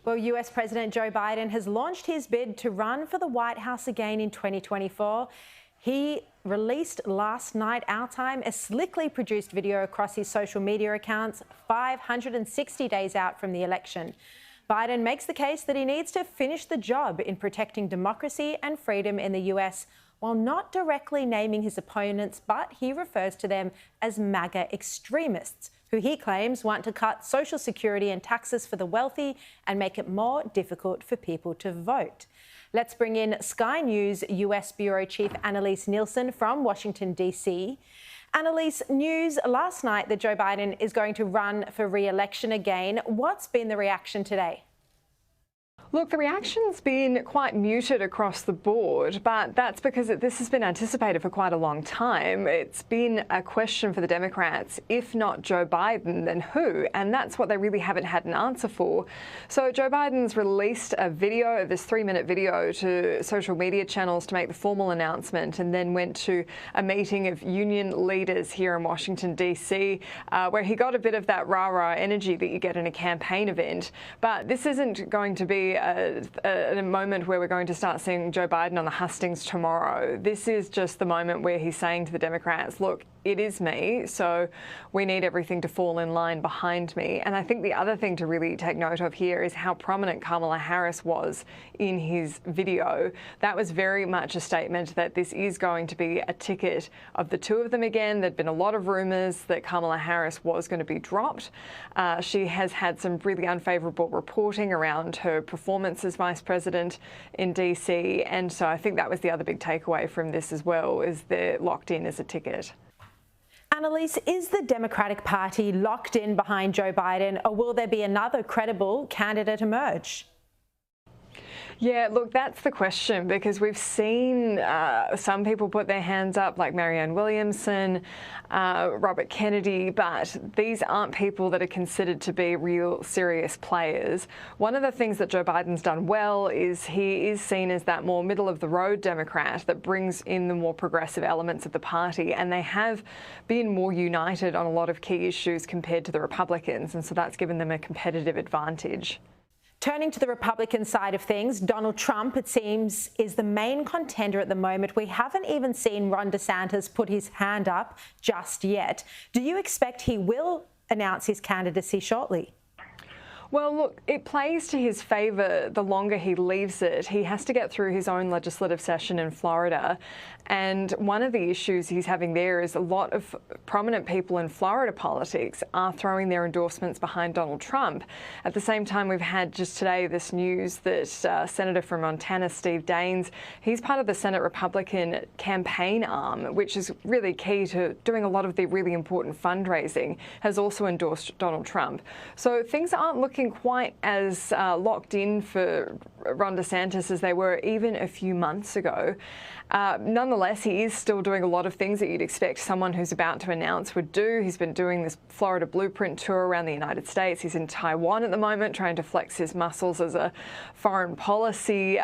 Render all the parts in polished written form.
Well, US President Joe Biden has launched his bid to run for the White House again in 2024. He released last night, our time, a slickly produced video across his social media accounts 560 days out from the election. Biden makes the case that he needs to finish the job in protecting democracy and freedom in the US, while not directly naming his opponents, but he refers to them as MAGA extremists, who he claims want to cut Social Security and taxes for the wealthy and make it more difficult for people to vote. Let's bring in Sky News US Bureau Chief Annelise Nielsen from Washington, D.C. Annelise, news last night that Joe Biden is going to run for re-election again. What's been the reaction today? Look, the reaction's been quite muted across the board, but that's because this has been anticipated for quite a long time. It's been a question for the Democrats, if not Joe Biden, then who? And that's what they really haven't had an answer for. So Joe Biden's released a video, this 3-minute video, to social media channels to make the formal announcement, and then went to a meeting of union leaders here in Washington, D.C., where he got a bit of that rah-rah energy that you get in a campaign event. But this isn't going to be a moment where we're going to start seeing Joe Biden on the hustings tomorrow. This is just the moment where he's saying to the Democrats, look, it is me, so we need everything to fall in line behind me. And I think the other thing to really take note of here is how prominent Kamala Harris was in his video. That was very much a statement that this is going to be a ticket of the two of them again. There'd been a lot of rumours that Kamala Harris was going to be dropped. She has had some really unfavourable reporting around her performance as Vice President in DC, and so I think that was the other big takeaway from this as well, is they're locked in as a ticket. Annelise, is the Democratic Party locked in behind Joe Biden, or will there be another credible candidate emerge? Yeah, look, that's the question, because we've seen some people put their hands up, like Marianne Williamson, Robert Kennedy, but these aren't people that are considered to be real serious players. One of the things that Joe Biden's done well is he is seen as that more middle-of-the-road Democrat that brings in the more progressive elements of the party, and they have been more united on a lot of key issues compared to the Republicans, and so that's given them a competitive advantage. Turning to the Republican side of things, Donald Trump, it seems, is the main contender at the moment. We haven't even seen Ron DeSantis put his hand up just yet. Do you expect he will announce his candidacy shortly? Well, look, it plays to his favour the longer he leaves it. He has to get through his own legislative session in Florida. And one of the issues he's having there is a lot of prominent people in Florida politics are throwing their endorsements behind Donald Trump. At the same time, we've had just today this news that Senator from Montana, Steve Daines, he's part of the Senate Republican campaign arm, which is really key to doing a lot of the really important fundraising, has also endorsed Donald Trump. So things aren't looking quite as locked in for Ron DeSantis as they were even a few months ago. Nonetheless, he is still doing a lot of things that you'd expect someone who's about to announce would do. He's been doing this Florida blueprint tour around the United States. He's in Taiwan at the moment, trying to flex his muscles as a foreign policy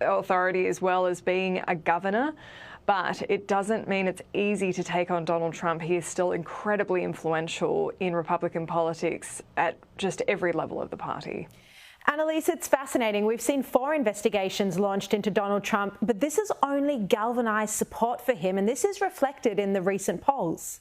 authority, as well as being a governor. But it doesn't mean it's easy to take on Donald Trump. He is still incredibly influential in Republican politics at just every level of the party. Annelise, it's fascinating. We've seen 4 investigations launched into Donald Trump, but this has only galvanised support for him, and this is reflected in the recent polls.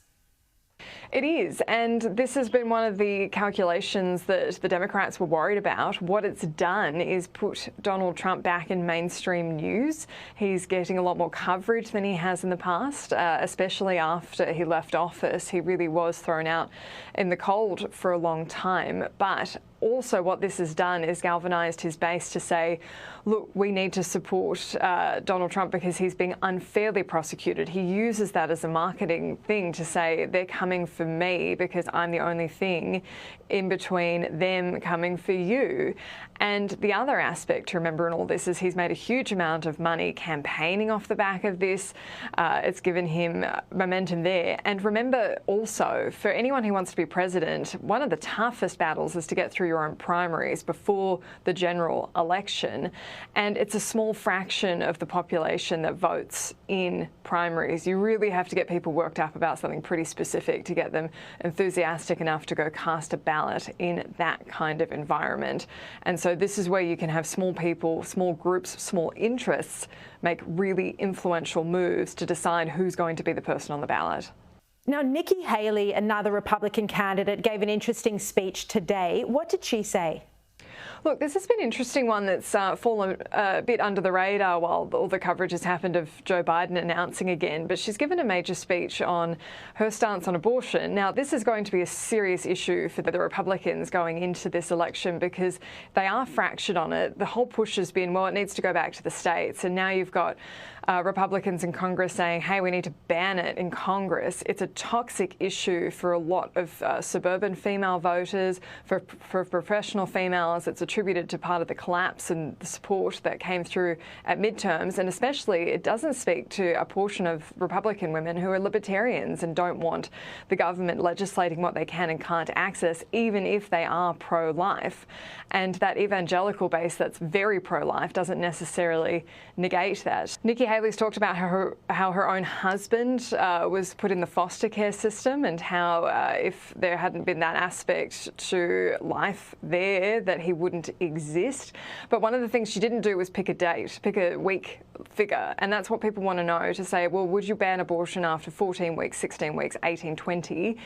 It is, and this has been one of the calculations that the Democrats were worried about. What it's done is put Donald Trump back in mainstream news. He's getting a lot more coverage than he has in the past, especially after he left office. He really was thrown out in the cold for a long time. But also what this has done is galvanised his base to say, look, we need to support Donald Trump because he's being unfairly prosecuted. He uses that as a marketing thing to say they're coming for me because I'm the only thing in between them coming for you. And the other aspect to remember in all this is he's made a huge amount of money campaigning off the back of this. It's given him momentum there. And remember also, for anyone who wants to be president, one of the toughest battles is to get through your own primaries before the general election. And it's a small fraction of the population that votes in primaries. You really have to get people worked up about something pretty specific to get them enthusiastic enough to go cast a ballot in that kind of environment. And so this is where you can have small people, small groups, small interests make really influential moves to decide who's going to be the person on the ballot. Now, Nikki Haley, another Republican candidate, gave an interesting speech today. What did she say? Look, this has been an interesting one that's fallen a bit under the radar while all the coverage has happened of Joe Biden announcing again. But she's given a major speech on her stance on abortion. Now, this is going to be a serious issue for the Republicans going into this election because they are fractured on it. The whole push has been, well, it needs to go back to the states. And now you've got Republicans in Congress saying, hey, we need to ban it in Congress. It's a toxic issue for a lot of suburban female voters, for professional females. It's attributed to part of the collapse and the support that came through at midterms. And especially, it doesn't speak to a portion of Republican women who are libertarians and don't want the government legislating what they can and can't access, even if they are pro-life. And that evangelical base that's very pro-life doesn't necessarily negate that. Nikki Haley's talked about how her own husband was put in the foster care system and how if there hadn't been that aspect to life there, that he wouldn't exist. But one of the things she didn't do was pick a date, pick a week figure. And that's what people want to know, to say, well, would you ban abortion after 14 weeks, 16 weeks, 18, 20?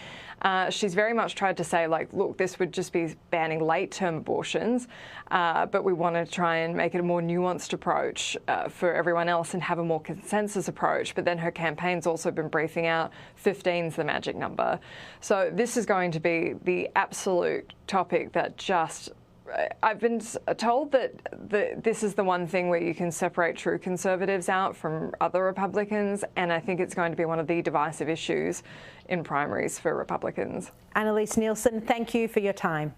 She's very much tried to say, like, look, this would just be banning late-term abortions, but we want to try and make it a more nuanced approach for everyone else and have a more consensus approach. But then her campaign's also been briefing out 15's the magic number. So this is going to be the absolute topic that just... I've been told that this is the one thing where you can separate true conservatives out from other Republicans, and I think it's going to be one of the divisive issues in primaries for Republicans. Annelise, Nielsen, thank you for your time.